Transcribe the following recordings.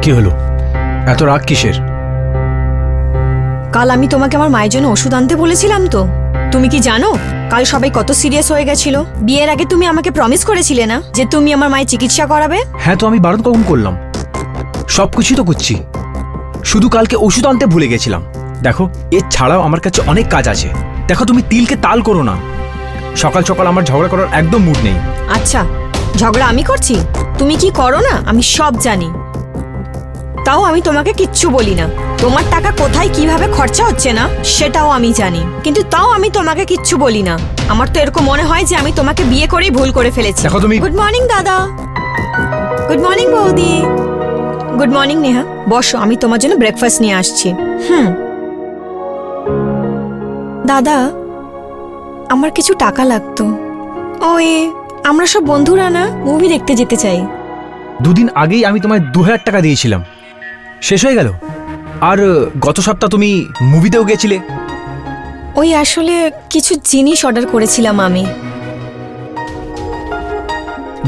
কি হলো, এত রাগ কিসের? কাল আমি তোমাকে আমার মায়ের জন্য ওষুধ আনতে বলেছিলাম তো। তুমি কি জানো কাল সবাই কত সিরিয়াস হয়ে গেছিল? বিয়ের আগে তুমি আমাকে প্রমিস করেছিলে না যে তুমি আমার মায়ের চিকিৎসা করাবে? হ্যাঁ, তো আমি বারণ কখন করলাম? সবকিছুই তো করছি, শুধু কালকে ওষুধ আনতে ভুলে গেছিলাম। দেখো, এর ছাড়াও আমার কাছে অনেক কাজ আছে। দেখো, তুমি তিলকে তাল করো না। সকাল সকাল আমার ঝগড়া করার একদম মুড নেই। আচ্ছা, ঝগড়া আমি করছি? তুমি কি করো না আমি সব জানি, তাও আমি তোমাকে কিচ্ছু বলি না। তোমার টাকা কোথায় কিভাবে খরচা হচ্ছে না সেটাও আমি জানি, কিন্তু তাও আমি তোমাকে কিচ্ছু বলি না। আমার তো এরকম মনে হয় যে আমি তোমাকে বিয়ে করেই ভুল করে ফেলেছি। দেখো তুমি। গুড মর্নিং দাদা। গুড মর্নিং বৌদি। গুড মর্নিং নেহা, বসো, আমি তোমার জন্য ব্রেকফাস্ট নিয়ে আসছি। দাদা, আমার কিছু টাকা লাগতো। ওই আমরা সব বন্ধুরা না মুভি দেখতে যেতে চাই। দুদিন আগেই আমি তোমায় 2000 টাকা দিয়েছিলাম, শেষ হয়ে গেল। আর গত সপ্তাহ তুমি মুভিতেও গেছিলে। ওই আসলে কিছু জিনিস অর্ডার করেছিলাম আমি।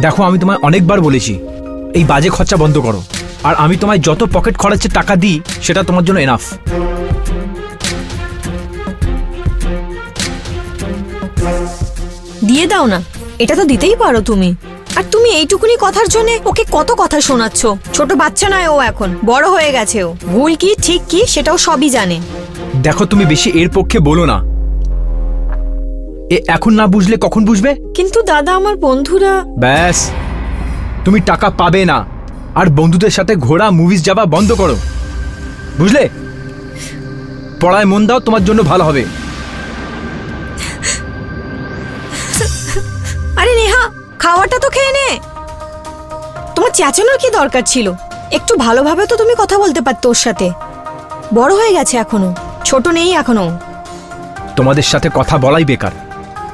দেখো, আমি তোমায় অনেকবার বলেছি এই বাজে খরচা বন্ধ করো। আর আমি তোমায় যত পকেট খরচের টাকা দিই সেটা তোমার জন্য এনাফ। দিয়ে দাও না, এটা তো দিতেই পারো তুমি। আর তুমি এইটুকুনি কথার জন্য ওকে কত কথা শোনাচ্ছ? ছোট বাচ্চা নয় ও, এখন বড় হয়ে গেছে। ও ভুল কি ঠিক কি সেটাও সবই জানে। দেখো, তুমি বেশি এর পক্ষে বলো না। এ এখন না বুঝলে কখন বুঝবে? কিন্তু দাদা, আমার বন্ধুরা। ব্যাস, তুমি টাকা পাবে না। আর বন্ধুদের সাথে ঘোরা মুভিজ যাওয়া বন্ধ করো, বুঝলে? পড়ায় মন দাও, তোমার জন্য ভালো হবে। আরে নেহা, খাওয়াটা তো খেয়ে নে। তোমার চেঁচানোর কি দরকার ছিল? একটু ভালোভাবে তো তুমি কথা বলতে পারতো ওর সাথে। বড় হয়ে গেছে এখনো, ছোট নেই এখনো। তোমাদের সাথে কথা বলাই বেকার,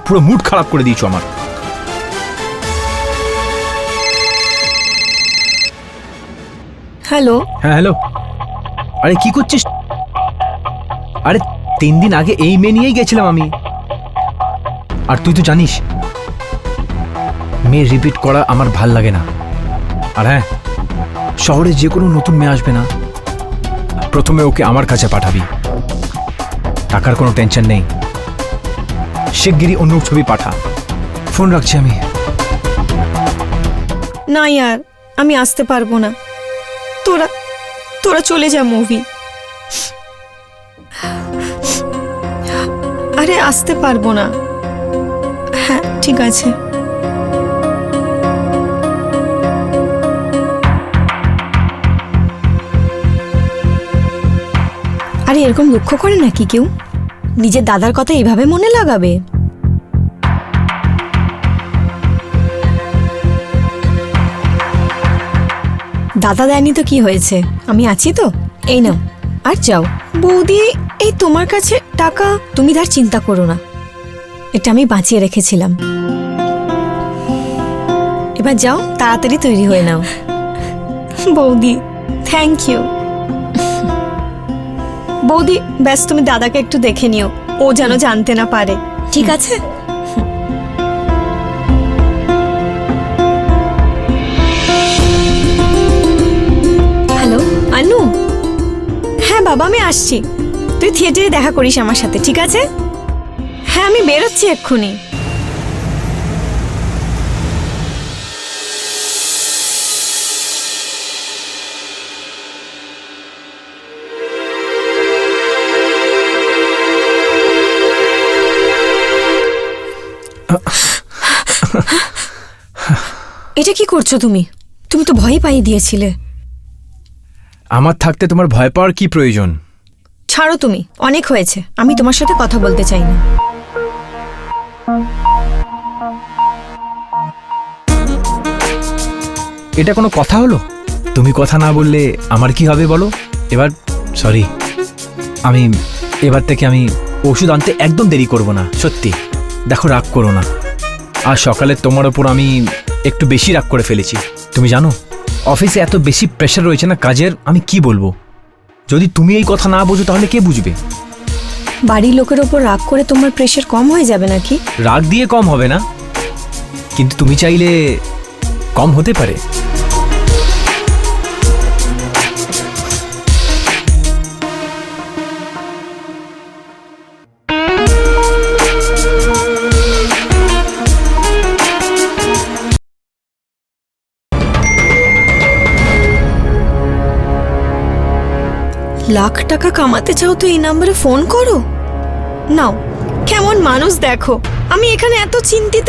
পুরো মুড খারাপ করে দিয়েছো আমার। হ্যালো। হ্যাঁ, হ্যালো। আরে কি করছিস? আরে 3 দিন আগে এই মেয়ে নিয়েই গেছিলাম আমি। আর তুই তো জানিস মেয়ে রিপিট করা আমার ভাল লাগে না। আর হ্যাঁ, শহরে যে কোনো নতুন মেয়ে আসবে না, প্রথমে ওকে আমার কাছে পাঠাবি। টাকার কোনো টেনশন নেই, শিগগিরই অন্য ছবি পাঠা। ফোন রাখছি আমি। না ইয়ার, আমি আসতে পারবো না। তোরা তোরা চলে যা মুভি। আরে আসতে পারবো না। হ্যাঁ ঠিক আছে। আরে এরকম দুঃখ করে নাকি কেউ? নিজের দাদার কথা এইভাবে মনে লাগাবে? দাদা দেয়নি তো কি হয়েছে, আমি আছি তো। এই নাও, আর যাও। বৌদি, এই তোমার কাছে টাকা। তুমি তার চিন্তা করো না, এটা আমি বাঁচিয়ে রেখেছিলাম। এবার যাও, তাড়াতাড়ি তৈরি হয়ে নাও। বৌদি, থ্যাংক ইউ। বৌদি, ব্যাস তুমি দাদাকে একটু দেখে নিও, ও যেন জানতে না পারে। ঠিক আছে? হ্যালো আনু। হ্যাঁ বাবা, আমি আসছি। তুই থিয়েটারে দেখা করিস আমার সাথে, ঠিক আছে? হ্যাঁ, আমি বেরোচ্ছি এক্ষুনি। এটা কি করছো তুমি? তুমি তো ভয় পাইয়ে দিয়েছিলে। আমার থাকতে তোমার ভয় পাওয়ার কি প্রয়োজন? ছাড়ো তুমি, অনেক হয়েছে। আমি তোমার সাথে কথা বলতে চাই না। এটা কোনো কথা হলো? তুমি কথা না বললে আমার কি হবে বলো? এবার সরি, আমি এবার থেকে আমি ওষুধ আনতে একদম দেরি করব না, সত্যি। দেখো, রাগ করো না। আর সকালে তোমার ওপর আমি একটু বেশি রাগ করে ফেলেছি। তুমি জানো অফিসে এত বেশি প্রেশার রয়েছে না কাজের, আমি কি বলবো। যদি তুমি এই কথা না বোঝো তাহলে কে বুঝবে? বাড়ির লোকের ওপর রাগ করে তোমার প্রেশার কম হয়ে যাবে নাকি? রাগ দিয়ে কম হবে না, কিন্তু তুমি চাইলে কম হতে পারে। লাখ টাকা কামাতে চাও তো এই নম্বরে ফোন করো। নাও, কেমন মানুষ দেখো। আমি এখানে এত চিন্তিত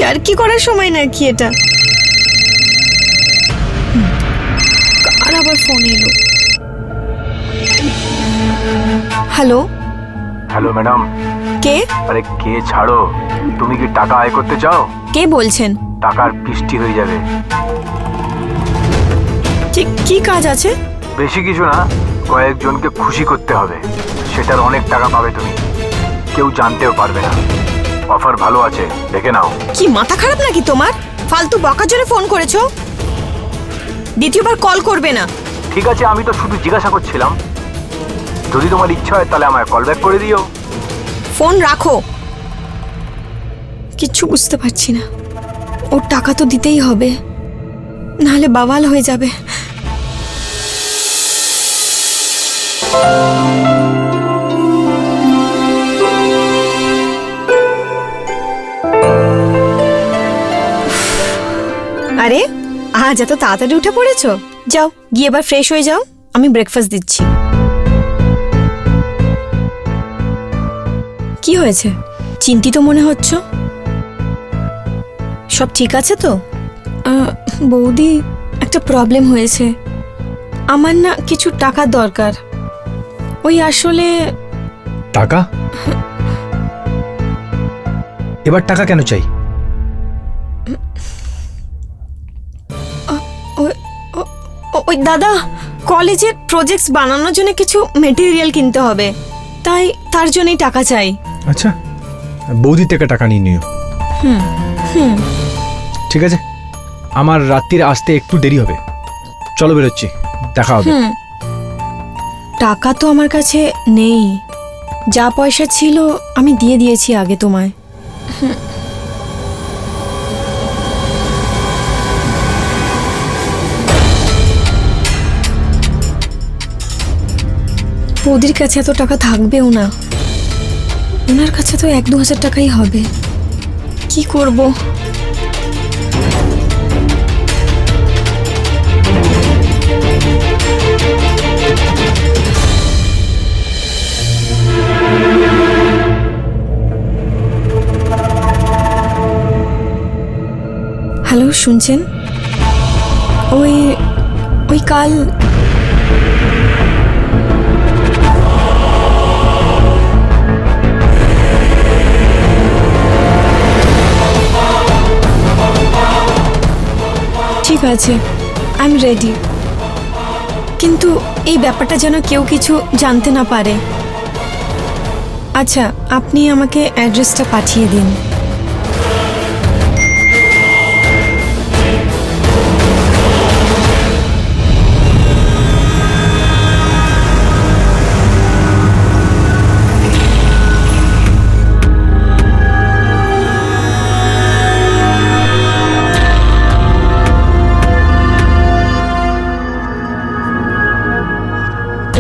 আর কি করার সময় নাকি এটা। কার আবার ফোন এলো? হ্যালো। Hello madam. কে? আরে কে ছাড়ো, তুমি কি টাকা আয় করতে চাও? কে বলছেন? টাকার বৃষ্টি হয়ে যাবে। ঠিক কি কাজ আছে? বেশি কিছু না, কয়েকজনকে খুশি করতে হবে, সেটার অনেক টাকা পাবে তুমি, কেউ জানতেও পারবে না। অফার ভালো আছে, দেখে নাও। কি মাথা খারাপ নাকি তোমার? ফালতু বকার জন্য ফোন করেছো? দ্বিতীয়বার কল করবে না। ঠিক আছে, আমি তো শুধু জিজ্ঞাসা করছিলাম, যদি তোমার ইচ্ছা হয় তাহলে আমায় কল ব্যাক করে দিও। ফোন রাখো। কিচ্ছু বুঝতে পারছি না। ওর টাকা তো দিতেই হবে, নাহলে বাওয়াল হয়ে যাবে। আরে আজ এত তাড়াতাড়ি উঠে পড়েছো? যাও গিয়ে এবার ফ্রেশ হয়ে যাও, আমি ব্রেকফাস্ট দিচ্ছি। কি হয়েছে? চিন্তিত মনে হচ্ছে। সব ঠিক আছে তো? বৌদি, একটা প্রবলেম হয়েছে। আমার না কিছু টাকা দরকার। ওই আসলে টাকা? এবার টাকা কেন চাই? ওই দাদা, কলেজের প্রজেক্টস বানানোর জন্য কিছু মেটেরিয়াল কিনতে হবে, তাই তার জন্যই টাকা চাই। আচ্ছা, বৌদি থেকে টাকা নিয়ে নিও। ঠিক আছে, আমার রাত্রির আসতে একটু দেরি হবে, চলো বেরোচ্ছি, দেখা হবে। টাকা তো আমার কাছে নেই, যা পয়সা ছিল আমি দিয়ে দিয়েছি আগে তোমায়। বৌদির কাছে এত টাকা থাকবেও না, ওনার কাছে তো 1-2 হাজার টাকাই হবে। কি করব? হ্যালো, শুনছেন? ওই কাল ঠিক আছে, আই এম রেডি, কিন্তু এই ব্যাপারটা যেন কেউ কিছু জানতে না পারে। আচ্ছা, আপনি আমাকে অ্যাড্রেসটা পাঠিয়ে দিন।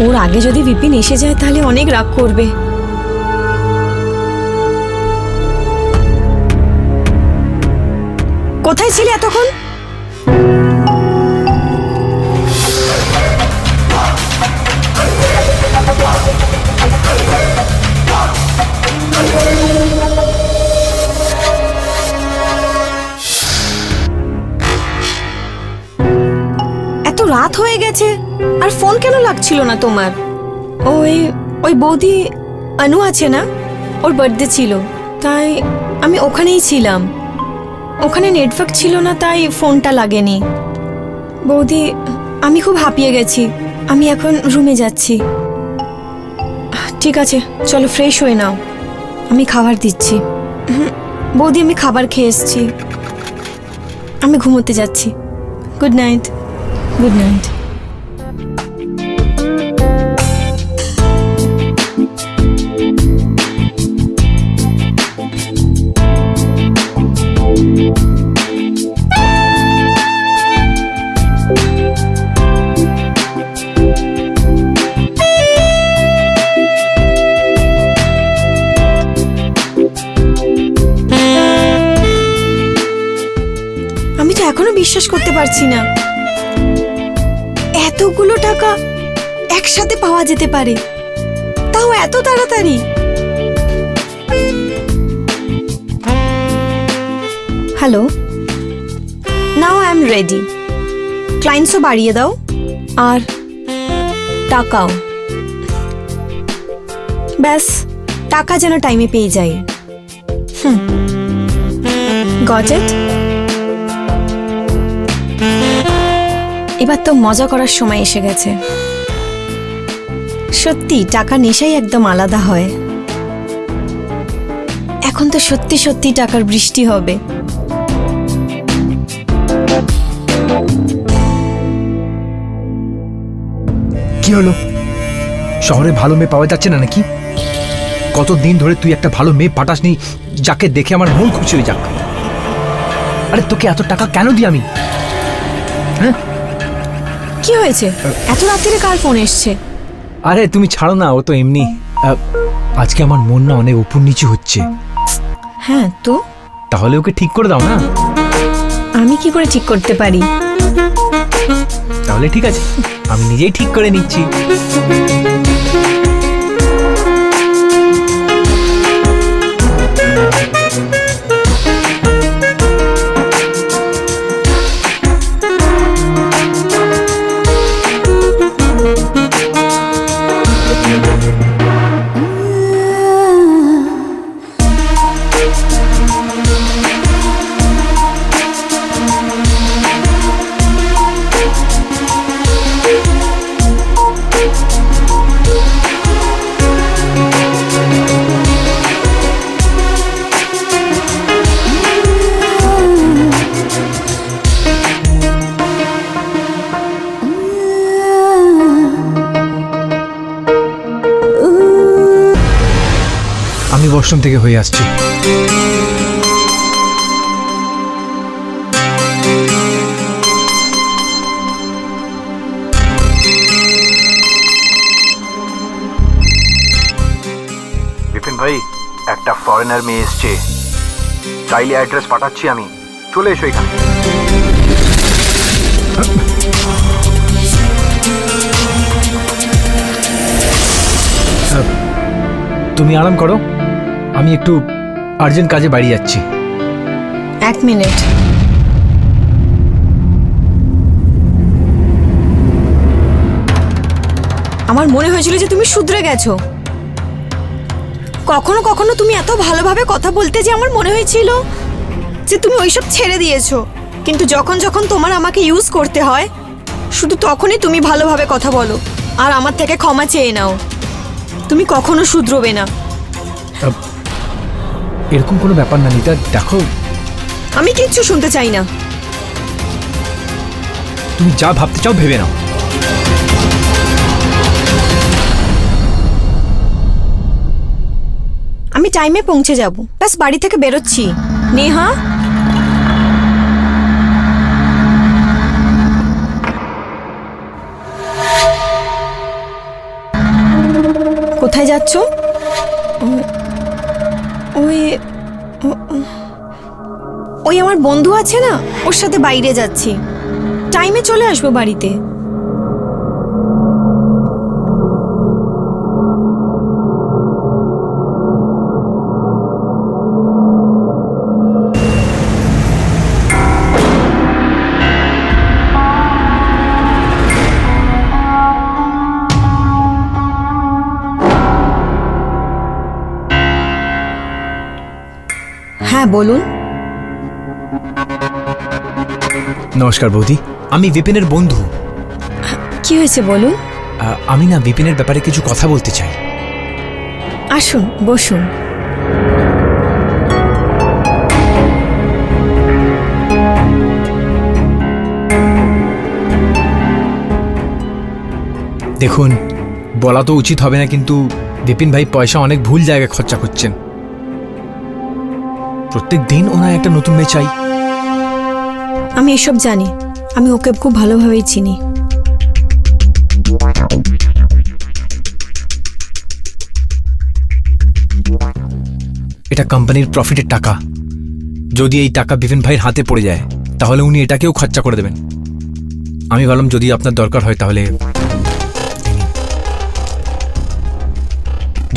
ওর আগে যদি বিপিন এসে যায় তাহলে অনেক রাগ করবে। কোথায় ছিলে এতক্ষণ? এত রাত হয়ে গেছে আর ফোন কেন লাগছিল না তোমার? ওই বৌদি অনু আছে না, ওর বার্থডে ছিল, তাই আমি ওখানেই ছিলাম। ওখানে নেটওয়ার্ক ছিল না, তাই ফোনটা লাগেনি। বৌদি, আমি খুব হাঁপিয়ে গেছি, আমি এখন রুমে যাচ্ছি। ঠিক আছে, চলো ফ্রেশ হয়ে নাও, আমি খাবার দিচ্ছি। বৌদি, আমি খাবার খেয়ে এসেছি, আমি ঘুমোতে যাচ্ছি। Good night. Good night. আমি তো এখনো বিশ্বাস করতে পারছি না, এতগুলো টাকা একসাথে পাওয়া যেতে পারে, তাও এত তাড়াতাড়ি। Hello, now I am ready. ক্লায়েন্টসও বাড়িয়ে দাও আর টাকাও। ব্যাস, টাকা যেন টাইমে পেয়ে যাই। Got it? এবার তো মজা করার সময় এসে গেছে। সত্যি টাকা নেশাই একদম আলাদা হয়। এখন তো সত্যি সত্যি টাকার বৃষ্টি হবে। কি হলো, শহরে ভালো মেয়ে পাওয়া যাচ্ছে না নাকি? কতদিন ধরে তুই একটা ভালো মেয়ে পাঠাসনি যাকে দেখে আমার মন খুশি হয়ে যাক। আরে তোকে এত টাকা কেন দিই আমি? হ্যাঁ, কি হয়েছে? এত রাত্রিরে কার ফোন এসছে? আরে তুমি ছাড়ো না, ও তো এমনি। আজকে আমার মন না অনেক উপর নিচু হচ্ছে। হ্যাঁ তো তাহলে ওকে ঠিক করে দাও না। আমি কি করে ঠিক করতে পারি? তাহলে ঠিক আছে, আমি নিজেই ঠিক করে নিচ্ছি। আমি ওয়াশরুম থেকে হয়ে আসছি। বিপিন ভাই, একটা ফরেনার মেয়ে এসছে, চাইলে অ্যাড্রেস পাঠাচ্ছি আমি, চলে এসো এখানে। তুমি আরাম করো, আমি একটু আর্জেন্ট কাজে বাড়ি যাচ্ছি। এক মিনিট। আমার মনে হয়েছিল যে তুমি শুধরে গেছো। কখনো কখনো তুমি এত ভালোভাবে কথা বলতে যে আমার মনে হয়েছিল যে তুমি ওইসব ছেড়ে দিয়েছো। কিন্তু যখন যখন তোমার আমাকে ইউজ করতে হয়, শুধু তখনই তুমি ভালোভাবে কথা বলো আর আমার থেকে ক্ষমা চেয়ে নাও। তুমি কখনো শুধরোবে না। এরকম কোনো ব্যাপার না নিতা, দেখো আমি কিচ্ছু শুনতে চাই না। তুমি যা ভাবতে চাও ভেবে নাও। আমি টাইমে পৌঁছে যাব, ব্যাস বাড়ি থেকে বেরোচ্ছি। নেহা, কোথায় যাচ্ছ? ওই ওই আমার বন্ধু আছে না, ওর সাথে বাইরে যাচ্ছি। টাইমে চলে আসবো বাড়িতে। হ্যাঁ বলুন। নমস্কার বৌদি, আমি বিপিনের বন্ধু। কি হয়েছে বলুন। আমি না বিপিনের ব্যাপারে কিছু কথা বলতে চাই। আসুন, বসুন। দেখুন, বলা তো উচিত হবে না, কিন্তু বিপিন ভাই পয়সা অনেক ভুল জায়গায় খরচা করছেন। প্রত্যেক দিন ওনার একটা নতুন মেয়ে চাই। আমি এসব জানি, আমি ওকে খুব ভালোভাবেই চিনি। এটা কোম্পানির প্রফিটের টাকা। যদি এই টাকা বিপিন ভাইয়ের হাতে পড়ে যায় তাহলে উনি এটাকেও খরচা করে দেবেন। আমি ভাবলাম যদি আপনার দরকার হয় তাহলে এই নিন।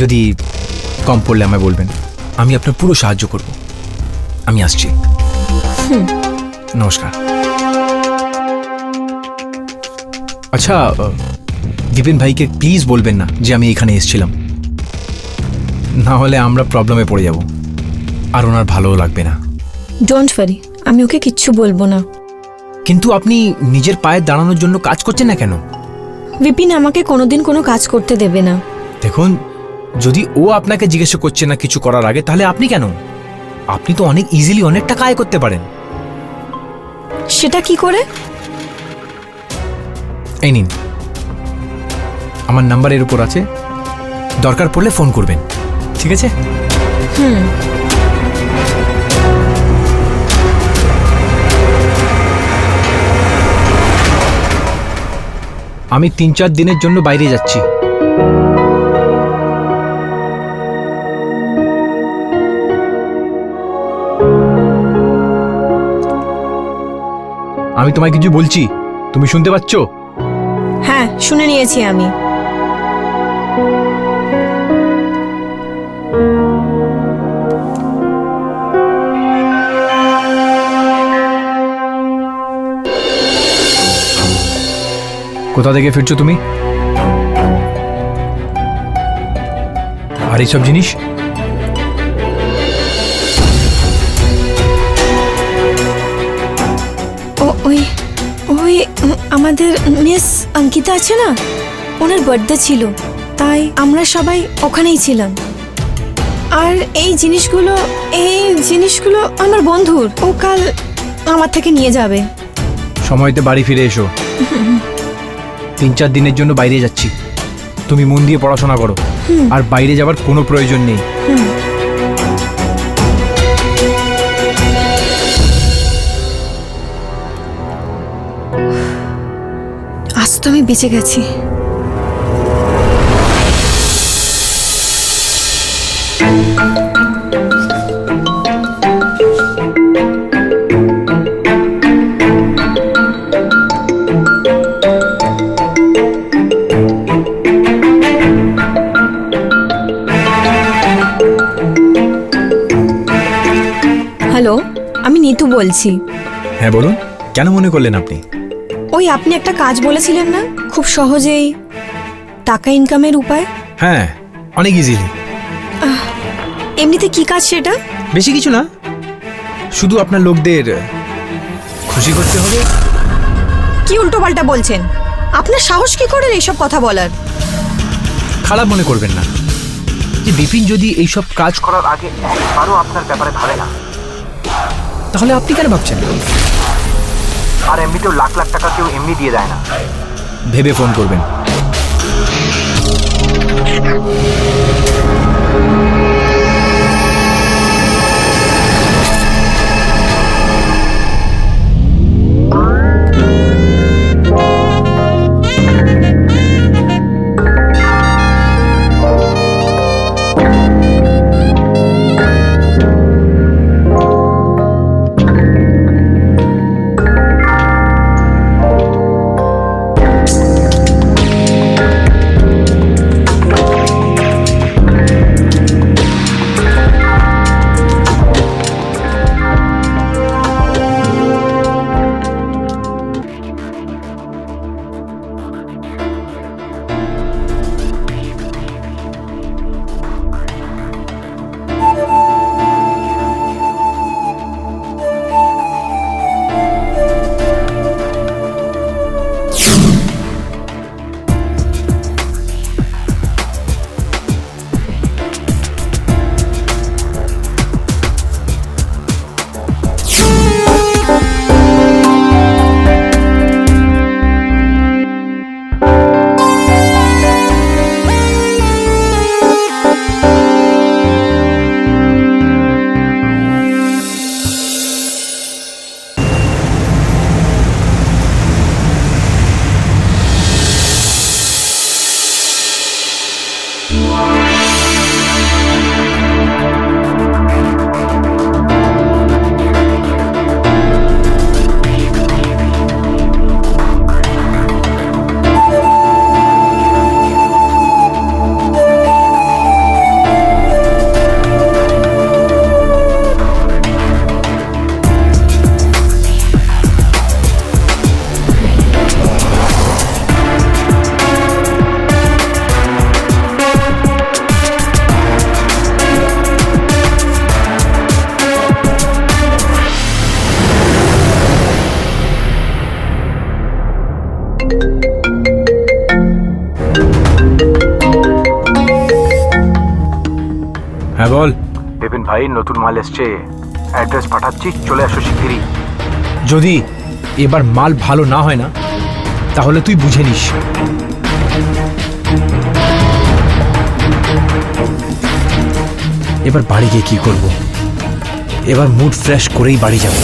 যদি কম পড়লে আমায় বলবেন, আমি আপনার পুরো সাহায্য করব। আমি আসছি। নমস্কার। আচ্ছা, দীপেন ভাইকে প্লিজ বলবেন না যে আমি এখানে এসেছিলাম, না হলে আমরা প্রবলেমে পড়ে যাব, আর ওনার ভালোও লাগবে না। ডোন্ট ওয়ারি, আমি ওকে কিচ্ছু বলবো না। কিন্তু আপনি নিজের পায়ে দাঁড়ানোর জন্য কাজ করছেন না কেন? বিপিন আমাকে কোনোদিন কোনো কাজ করতে দেবে না। দেখুন, যদি ও আপনাকে জিজ্ঞেস করছে না কিছু করার আগে, তাহলে আপনি কেন? আপনি তো অনেক ইজিলি অনেক টাকা আয় করতে পারেন। সেটা কি করে? এই নিন, আমার নাম্বার এর উপর আছে, দরকার পড়লে ফোন করবেন, ঠিক আছে? আমি 3-4 দিনের জন্য বাইরে যাচ্ছি। আমি তোমায় কিছু বলছি, তুমি শুনতে পাচ্ছ? হ্যাঁ, শুনে নিয়েছি আমি। কোথা থেকে ফিরছো তুমি? আর এইসব জিনিস? ওই ওই আমাদের মিস অঙ্কিতা আছে না, ওনার বার্থডে ছিল, তাই আমরা সবাই ওখানেই ছিলাম। আর এই জিনিসগুলো আমার বন্ধুর, ও কাল আমার থেকে নিয়ে যাবে। সময়তে বাড়ি ফিরে এসো। 3-4 দিনের জন্য বাইরে যাচ্ছি, তুমি মন দিয়ে পড়াশোনা করো, আর বাইরে যাবার কোনো প্রয়োজন নেই। আজ তো আমি বেঁচে গেছি। হ্যালো, আমি নিতু বলছি। হ্যাঁ বলুন, কেন মনে করলেন আপনি? ওই আপনি একটা কাজ বলেছিলেন না, খুব সহজেই টাকা ইনকামের উপায়। হ্যাঁ, অনেক ইজিলি। এমনিতে কি কাজ সেটা? বেশি কিছু না, শুধু আপনার লোকদের খুশি করতে হবে। কি উল্টোপাল্টা বলছেন? আপনার সাহস কি করে এইসব কথা বলার? খারাপ মনে করবেন না যে বিপিন যদি এইসব কাজ করার আগে একবারও আপনার ব্যাপারে ভাবে না। তাহলে আপনি কেন ভাবছেন? আর এমনিতেও লাখ লাখ টাকা কেউ এমনি দিয়ে দেয় না। ভেবে ফোন করবেন। হ্যাঁ বল। বিপিন ভাই নতুন মাল এসছে, অ্যাড্রেস পাঠাচ্ছি, চলে আসো শিগগিরই। যদি এবার মাল ভালো না হয় না তাহলে তুই বুঝে নিস। এবার বাড়ি গিয়ে কি করব? এবার মুড ফ্রেশ করেই বাড়ি যাব।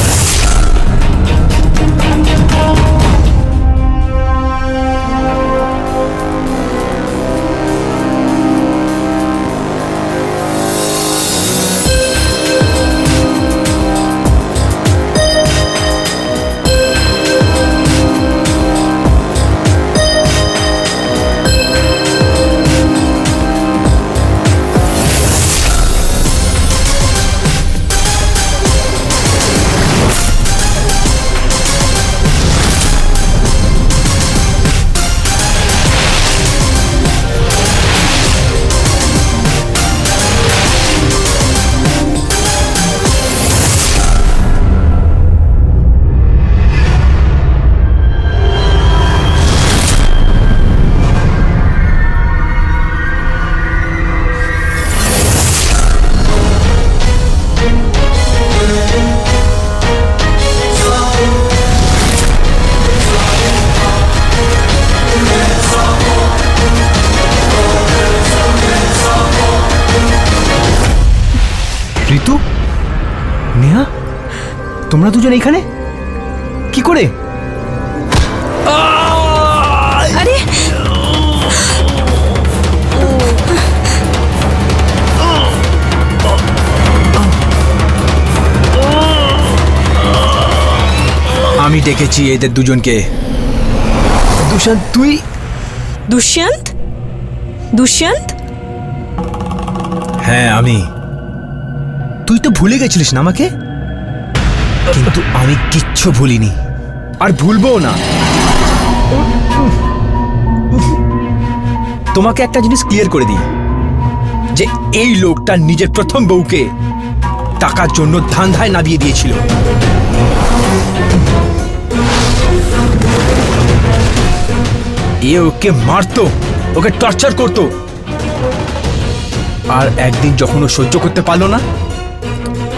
ঋতু, নেহা, তোমরা দুজন এইখানে কি করে? আরে আমি ডেকেছি এদের দুজনকে। দুশান্ত, তুই? দুষ্যন্ত? দুষ্যন্ত? হ্যাঁ আমি। তুই তো ভুলে গেছিলিস না আমাকে, কিন্তু আমি কিচ্ছু ভুলিনি আর ভুলবো না। তোমাকে একটা জিনিস ক্লিয়ার করে দিই যে এই লোকটা নিজের প্রথম বউকে টাকার জন্য ধান্ধায় নামিয়ে দিয়েছিল। এ ওকে মারতো, ওকে টর্চার করতো, আর একদিন যখন ও সহ্য করতে পারলো না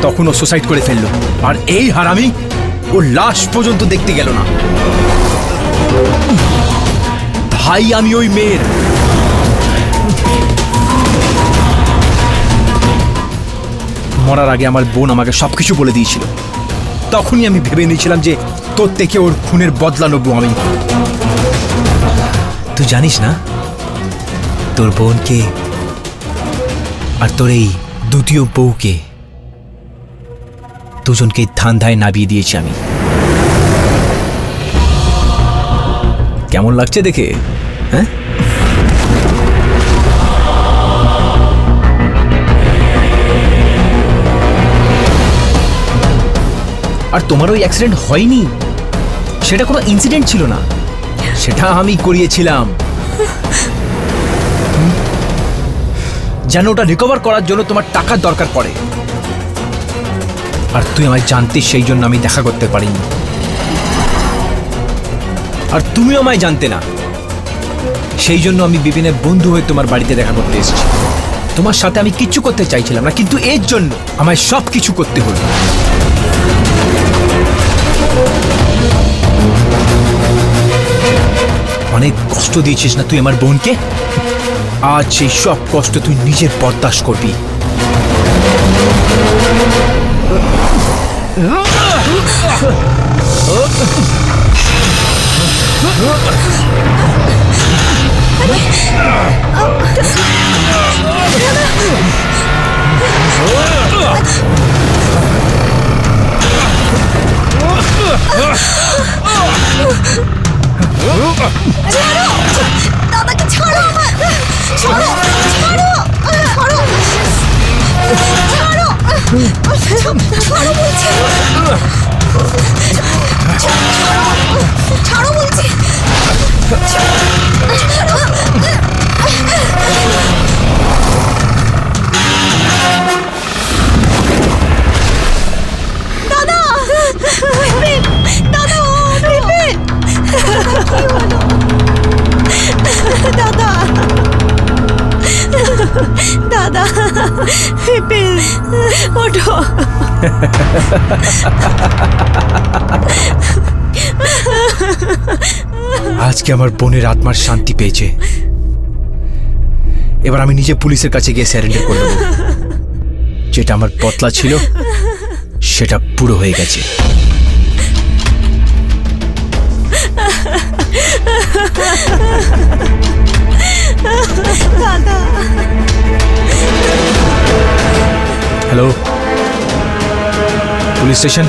তখন ও সুসাইড করে ফেললো। আর এই হারামি ওর লাশ পর্যন্ত দেখতে গেল না। ভাই আমি ওই মেয়ের। মরার আগে আমার বোন আমাকে সবকিছু বলে দিয়েছিল। তখনই আমি ভেবে নিয়েছিলাম যে তোর থেকে ওর খুনের বদলা নেব আমি। তুই জানিস না তোর বোনকে আর তোর এই দ্বিতীয় বউকে দুজনকে ধান্ধায় নামিয়ে দিয়েছি আমি। কেমন লাগছে দেখে? হ্যাঁ, আর তোমার ওই অ্যাক্সিডেন্ট হয়নি, সেটা কোনো ইনসিডেন্ট ছিল না, সেটা আমি করিয়েছিলাম। যেন ওটা রিকভার করার জন্য তোমার টাকার দরকার পড়ে, আর তুই আমায় জানতিস, সেই জন্য আমি দেখা করতে পারিনি। আর তুমিও আমায় জানতে না, সেই জন্য আমি বিপিনের বন্ধু হয়ে তোমার বাড়িতে দেখা করতে এসেছি। তোমার সাথে আমি কিচ্ছু করতে চাইছিলাম না, কিন্তু এর জন্য আমায় সব কিছু করতে হলো। অনেক কষ্ট দিয়েছিস না তুই আমার বোনকে, আজ সেই সব কষ্ট তুই নিজের বরদাস্ত করবি। দাদাকে ছাড়ো, আমার ছাড়ো, ছাড়ো, ছাড়ো, ছাড়ো, ছাড়ো বলছি, ছাড়ো বলছি, দাদা, দাদা, ওঠো। আজকে আমার বোনের আত্মার শান্তি পেয়েছে। এবার আমি নিজে পুলিশের কাছে গিয়ে স্যারেন্ডার করে দেবো। যেটা আমার বদলা ছিল সেটা পুরো হয়ে গেছে। Hello, police station.